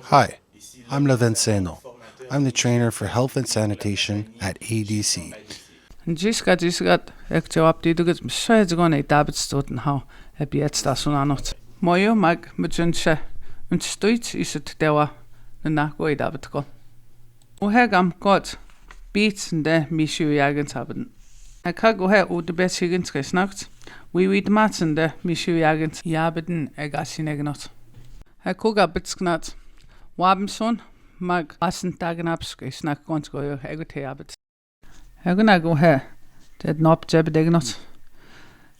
Hi, I'm Levinseno. I'm the trainer for health and sanitation at ADC. Jisgat ek jawab didugat mshajagon e dabit stoten how e biet stasunanot. Moyo mag mjunche und stuit isut dewa na go e dabit go. O hegam got beats de mishu jagens haben. Ka go he o de besigens gesnakt. We matsen de mishu jagens jabeden e gasinegnot. Koga bitsknat. Wabemson mag asen dagenapsk snak gons go egot habit. Gonna go here. Det nop jebdegnot.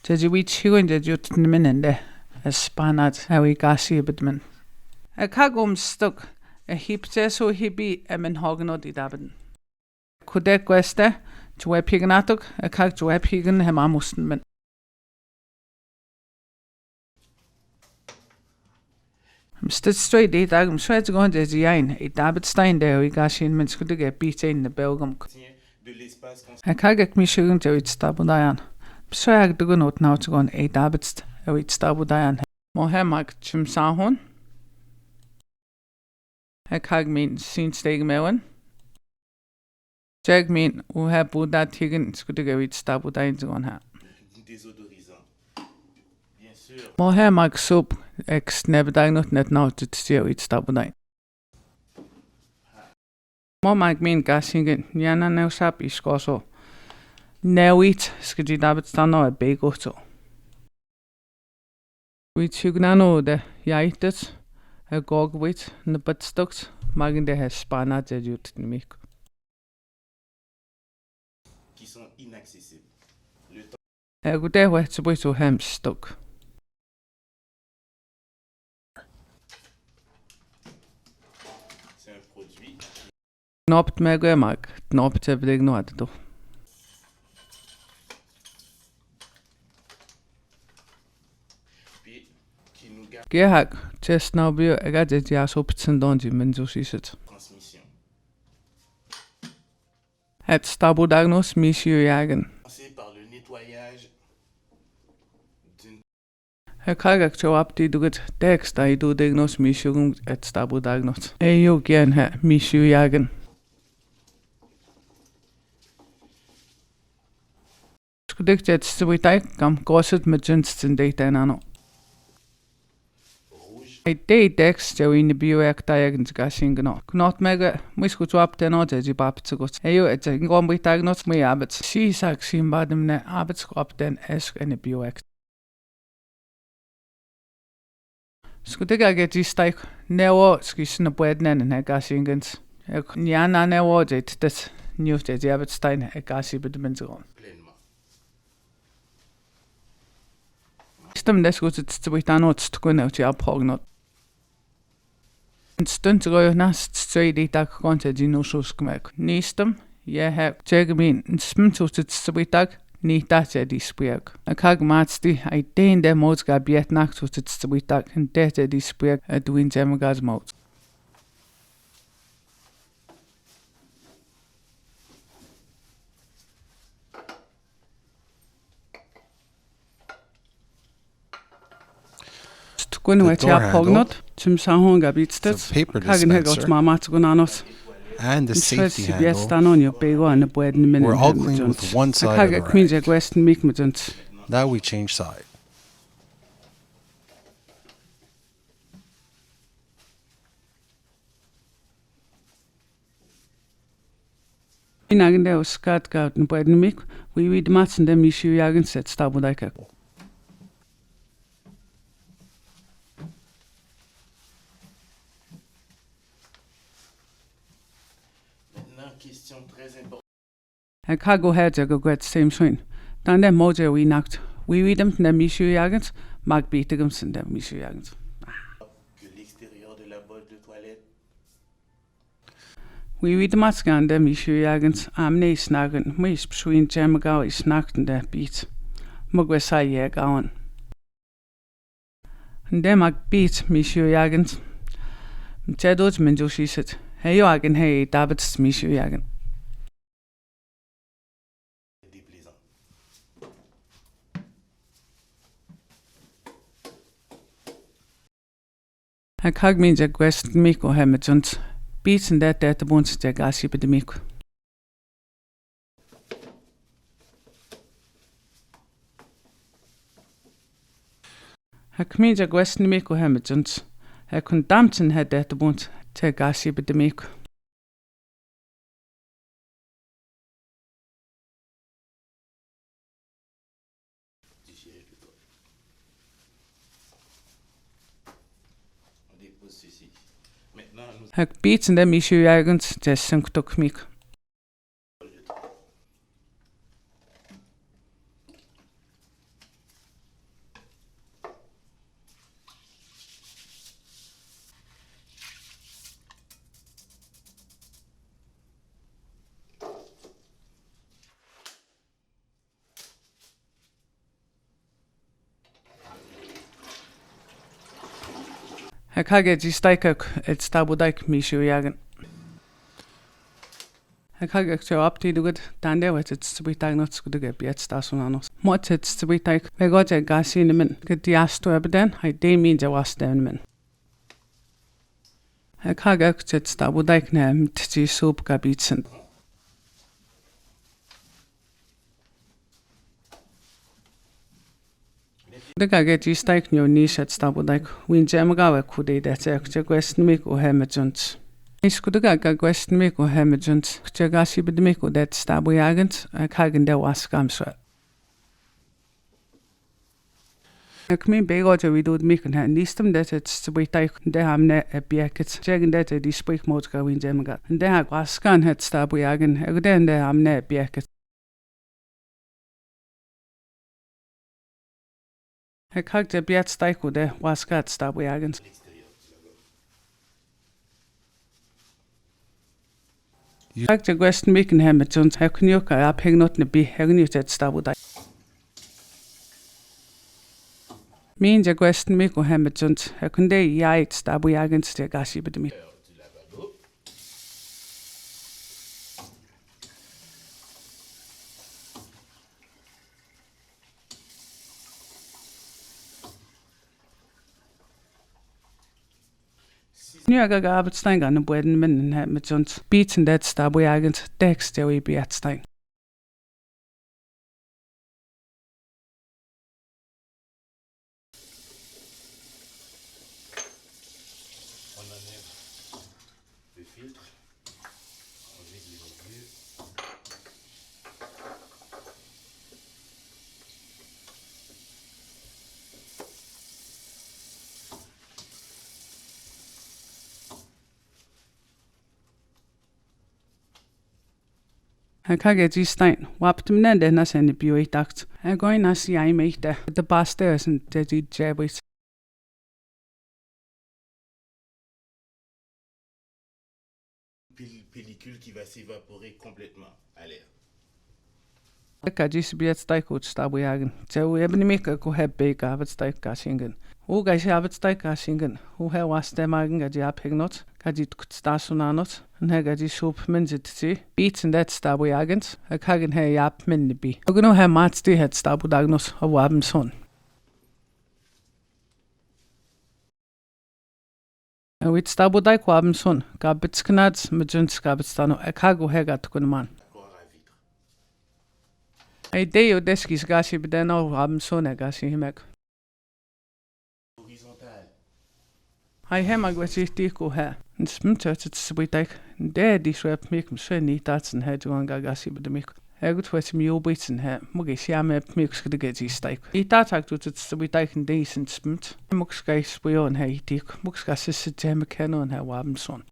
Did you eat chewing did you mininde? A spanat how we gassy bidman. A kagum stuck. A heap so he be a men hognod daben. Could that queste? To a piganatuk, a kag to a pigan hemamusten men. I'm stood straight eight agum shreds going to the yin, a dabbit stein there we gashin men could get beat in the belgum. Kagak mi shugun te uit stabudayan. Psag dugun ot now to go on eight abits uit stabudayan. Mohemak chim sahon. Kag mean sin steg mewen. Jag mean u have buddha tigan skudiga uit stabudayan to on ha. Mohemak soup ex nebdagnot net now to see uit stabudayan. Momak mean gasingen yana no sap iskoso. Nevit skal de dabet stanna et begoto. Vi tygnano de jaitet a gogwit na butstukt magen de has spana de jut mik. Qui sont inaccessibles. Ego de wet so hem stuk. C'est un produit Knopt mega mag, knopt evdegno addo. qui nous garde Gehag, chest now bio ega de jas optsen donji menzus iset. transmission. Het stabudagnos misio jagen. C'est par le nettoyage d'une Kagak cho apti duget text I do diagnos misio et stabudagnos. Eyo gen he misio jagen. Skudik jet stuitai kam goset met junsten data nano. rouge I day dex jo in the bioact diagens gasing no. Knot mega misku to up den ote ji baptsugot. Eyo et ngom bi diagnos me abets. Si sak sim badem ne abetskrop den esk in the bioact. Skudik aget ji staik newo skisne bwednen en gasingens. Nyana newo jet des new jet abetstein e gasi bedmenzo. pleinement. Stem des gut zu witanot zu kunna uti abhognot. En stund go nast straight dag konte di no skmek. Nistem je ha jegmin en smtu zu witak ni dace di spiek. A kag matsti I den de mods ga biet nacht zu witak en dete di spiek a duin jemagas mod. Stukun wet door handle, abhognot. Zum sahon gabitstet. it's a paper Kagen hegot dispenser, mama gunanos. and the safety Yes, handle tanonio pego an bwedn min. were all cleaned with one side of the Kaga quinje rag. gwestn mik mit. Now we change side. Inagen der skat gauten bwedn mik. We read matsen dem mishu jagen set stabudaika. Maintenant, question très importante. Kago herja go gwet same swin. Dan der moje we nakt. We read dem dem mishu jagens mag bitegum sin dem mishu jagens. Que l'extérieur de la botte de toilette We read matskan dem mishu jagens amne snagen. Mis swin jamagau is nakten der beat. Mugwe sai je gauen. Dem mag beat mishu jagens. Tjadot men jo siset. Hey yo agen hey dabets mishu jagen. est déplaisant. Kag min jeg gwest miko her med junt. Beatsen der der bunds jeg gasi på det miko. Min jeg gwest miko her med junt. Kun damten her der bunds til gasi på det miko. On dépose ceci. Maintenant, nous Beatsen der misju jagens til synktok miko. Kag de steikak et stabudaik misju jagen. Kag til optiduget dande vet et sbitak not skulle ge biet stasunanos. Mot et sbitak ve godt jeg gasine men get diasto abden hay de min je was den men. Kag til stabudaik nemt til sup gabitsen. Det kan jeg ikke steik nyo nishat stabudaik. Win jamagawa kude det jeg gwesten mik og hemmejunt. Jeg skulle ikke gwesten mik og hemmejunt. Jeg gasi bedmik og det stabujagent. Jeg kagen der was gamsra. Jeg min begå til vidud mikken her. Nistem det et stabudaik. Det har mne bjerket. Tjekken det til de sprikmåtska win jamagat. Det har graskan het stabujagen. Jeg den der har mne bjerket. Jeg kan ikke blive stejk ud det, hvor skal jeg stå på jagen. Jeg kan ikke gæsten mikken her med tjent. Jeg kunne jo ikke have penge noget bi. Jeg kunne jo ikke stå på dig. Min jeg gæsten mikken her med tjent. Jeg kunne det jeg ikke stå på jagen til jeg gav sig på det. Nu er jeg arbejdsstængerne på den mænden her med sådan beatsen det stabo jagent tekst jeg i beatstæng. on enlève le filtre. On vide les ordures. Jeg kan ikke de stein. Wap dem den den er i bio i dagt. Jeg går ind og siger jeg mig der. Det bare større sådan det de jabris. Pellicule qui va s'évaporer complètement à l'air. Jeg kan de bliver stejk ud stabo jagen. Så jeg bliver ikke kunne have begge arbejdsstejk gasingen. Uga is arbejdsstejk gasingen. Her var stemmergen at jeg penge not. Kan de stationanot. Han har de sup mennesket til. Beatsen det stabo jagent. Jeg kan ikke have jap mændene bi. Jeg kan nu have mat det her stabo dagnos og waben sådan. Jeg ved stabo dag waben sådan. Gabet sknad med jøns gabet stano. Jeg kan gå her gat kunne man. Encore à vide. Ej det jo det skis gasi på den og waben sådan er gasi himek. Horizontal. Ej her mag vi sige det gå her. En smøntør til svidak. Det er de sværp mig om søn i datsen her du en gang gasi på det mig. Jeg godt for som jobitsen her. Må jeg sige med mig skal det get i stak. I datak du til svidak en dag sin smønt. Må skal spion her i dik. Må skal se til med kanonen her waben sådan.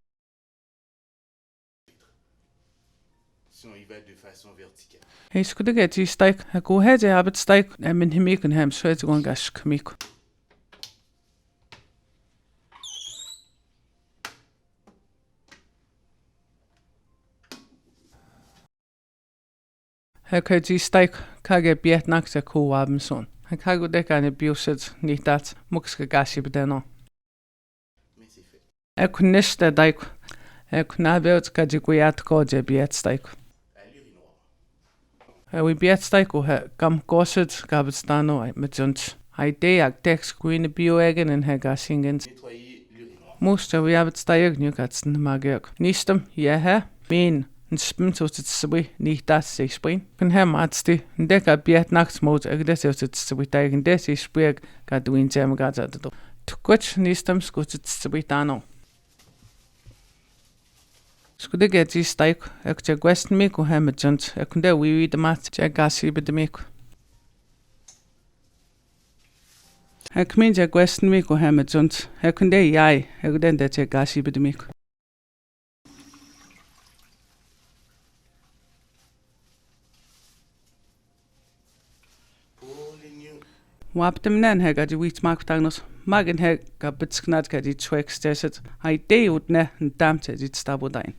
Si on y va de façon verticale. Jeg skulle det get i stak. Jeg går her til arbejdsstak. Men hemikken her så er det en gas kemik. Her kan de stæk, kan jeg bjert nok til at koge dem sådan. Her kan jeg det gerne bjusset, niet dat, må skal gas i på den år. Mais c'est fait. Jeg kunne næste dag, jeg kunne have været, kan de gå hjem gå til bjert stæk. À l'urinoir. Jeg vil bjert stæk og her, gam gåset, gabet stano med jønt. Ej det jeg dæk skulle ind i bioæggen, her gas ingen. Nettoyer l'urinoir. Musta viavitstayag nyukatsin magiak. Nistam jähä min spimtutsitsui nihtaassispuin. Kun hämmatsti ndeka piet naksmuut agdesiutsitsui taigen desispuig kaduin tsemagatsatatu. Tukuch nistam skutsitsui tano. Skudege tistaik ekja gwestmiku hemmejunt ekunde wiwidamat jagasibidemiku. Ekminja gwestmiku hemmejunt ekunde jai ekudende jagasibidemiku. Pour les new. Waptemnen hega di witmakutagnos. Magen hega bitsknad ka di twexteset. Ai deutne ndamte dit stabudain.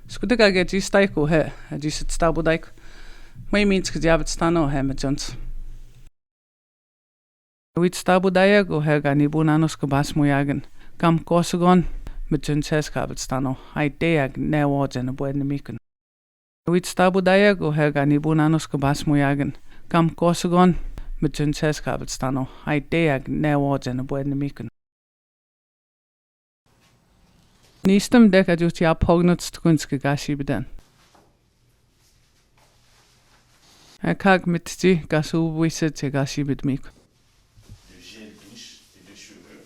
Skudega di staiku he, di sit stabudaik. Mai minsk diavet stano he mejunt. Wit stabudayago hega ni bunanos kubasmujagen. Kam kosugon mejunt seskabet stano. Ai deag newojen buenemiken. Wit stabudayago hega ni bunanos kubasmujagen. Kam kosugon mejunt seskabet stano. Ai deag newojen buenemiken. Nistam deka juti aphognut stunske gashibeden. Kag mitji gasubuiset te gashibedmik. De gel douche et de cheveux.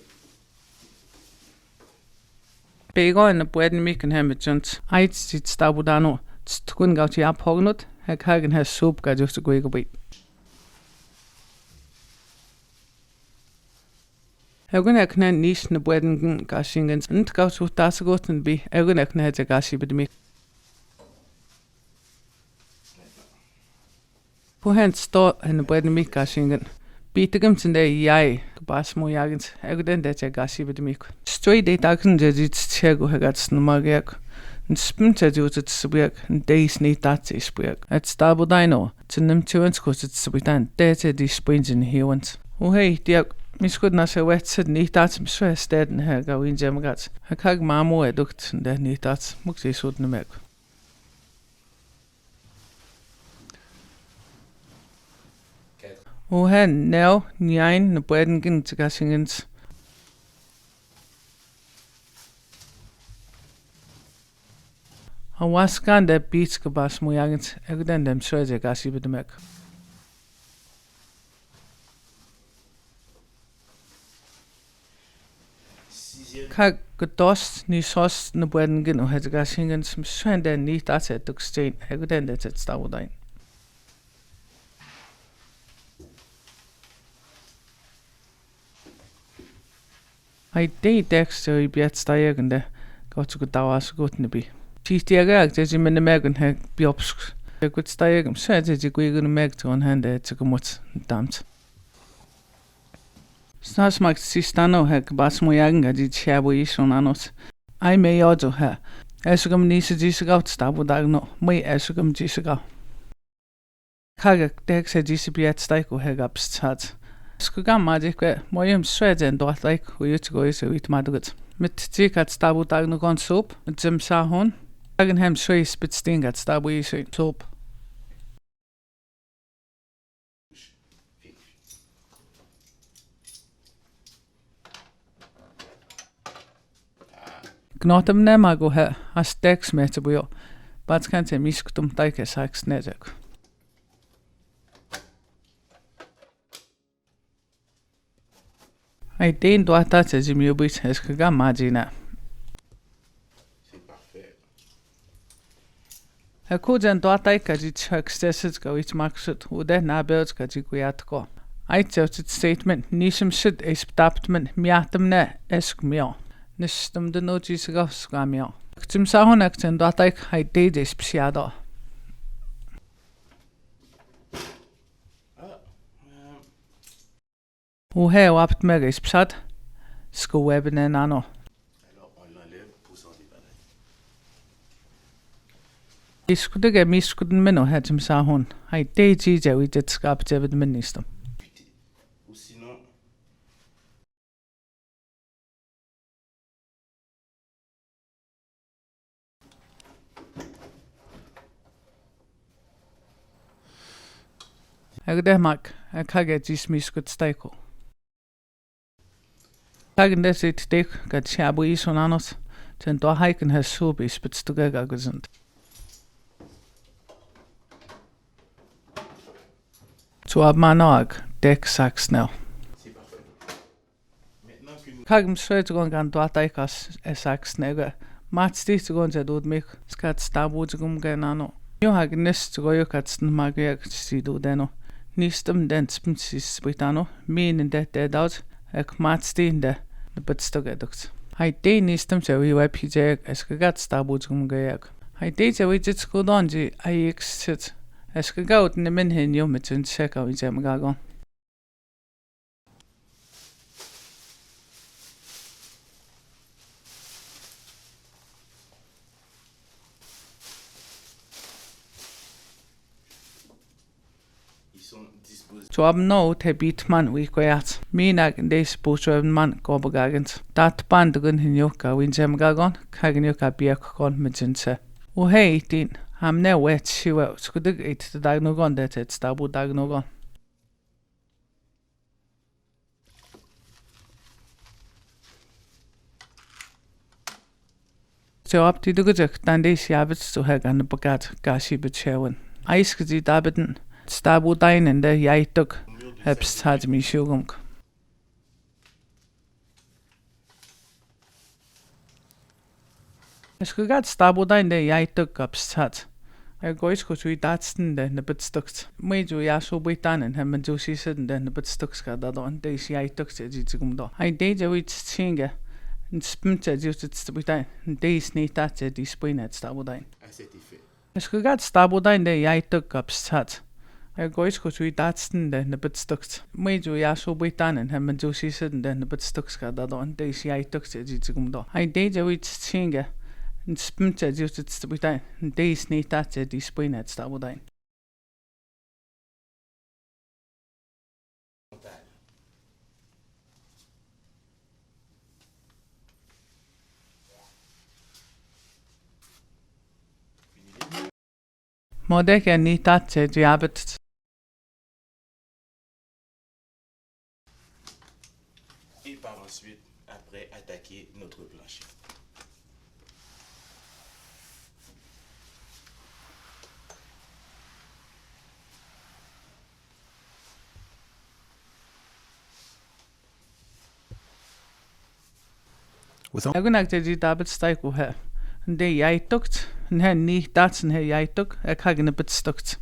Begoin buenemiken hemmejunt. Ait sit stabudano. Stkun gauti aphognut. Kagen has soup ga just guigobit. Egun ekne nish na bueden gashingens nt gautu tasagoten bi. Egun ekne hete gashibedmik. Puhen sto en buenemic gashingen. Bitigum tinde jai basmo jagens. Eguden dete gashibedmik. Stoi de dagen de dit tjego hegats numagiak. En spimte jutet subjek. En deis ni datse spujek. Et stabudaino. Tinem tuens koset subitan. Dete di sprinzen hiwens. Hei, diak. Miskudna se wetset ni dat så steden her gav in jemgats. Kag mamo edukt de ni dat. Muksi sudne meg. Hen nev njain na bueden til gashingens. Waskan de beats gebas mujagens. Egden dem söze gasibedemek. Sixième. Kag gedost ni sos na bueden og het gashingens. Søn den ni dat eduksten. Egden det et stavudain. Ai de dekster i bjert stajegende. Godt så dawa så godt nebi. Tistiaga det i mine megen her biopsk. Jeg godt stajegem så det de guigene meg til en hande til komut damt. Snart smagt sistano her basmo jagen at de tjabo i sonanos. Ai me jodo her. Esugam nise disse gaut stabu dagno. Mai esugam disse gaut. Kagak dekser disse bjert stajko her gabstat. Skugam madikwe moyem sweden dortlik uyutgo is uit madgut. Mit tikat stabu dagno gon soup, jim sahon. Agen hem sweis bit stingat stabu is soup. Gnotem nemago her, as dex metabujo. Batskante misktum taike saks nezek. Ai den doata te jimjubit eskaga majina. C'est parfait. Kujan doata kajit haksteset gawit maksut ude nabelt kajikuyatko. Ai tjautit statement nisem sit esptaptmen miatemne eskmio. Nistum de nojis gavskamio. Ktim sahon akten doata hai de spesiado. Uhe wapt mega ispsat. Sko webene nano. Alors on l'enlève pour s'en débarrasser. Iskudege miskuden meno hatim sahon. Hai de jija widet skap javid ministum. Ou sinon, Ag mak kage jismis gut staiko. Kagen desit dik gat shabu isonanos. Ten to haiken has subis betstugega gesund. Zu ab manog dek saxnel. C'est parfait. Maintenant que nous Kagem sveitgon gan to ataikas saxnega. Matsti gon ze dud mik skat stabuzgum genano. Jo hag nest go yokatsten magiak sidu deno. Nistum den spinsis britano. Min det daut ek matsti de betstugedukt. Hai de nistum se wi web pj eskagat stabuzgum geak. Hai de ze wi jits godonji ix sit. Eskagout ne min hin jo mit sin checka wi jem gagon. ils sont disposés. Zu haben no te bitman wi goyat. Minag in des busöven man gobagagent. Dat bandgun hin joka win jem gagon. Kagen joka biak gon mit jinse. O hei din ham ne wet shiwa skudig it the dagnogon det et stabu dagnogon. So op die dugujek dan des jabets zu hegan bagat gashi bechewen. Aiskezi dabeden stabu dainen de jaituk hebst had mi shugum. Eskugat stabu dain de jaituk hebst had. Gois ko sui datsten de nebetstukt. Meju ja so bitanen hem ju sisen de nebetstuks ga da don de jaituk se jitsugum do. Ai de je wit chinge. En spimte jutsit stabudain. De is niet dat je die spinet stabudain. À cet effet. Eskugat stabudain de jaituk hebst had. Gois ko sui datsten de nebetstukt. Meju ja so bitanen hem ju sisen de nebetstuks ga da don de jaituk se jitsugum do. Ai de je wit chinge. En spimte jutsit stabudain. De is niet dat je die spinet stabudain. Modek en niet dat je jabet. Et par ensuite, après, attaquer notre plancher. Without Egunak je jabet staiku he. De jaituk. En he niet dat en he jaituk. Ek hagen het stukt.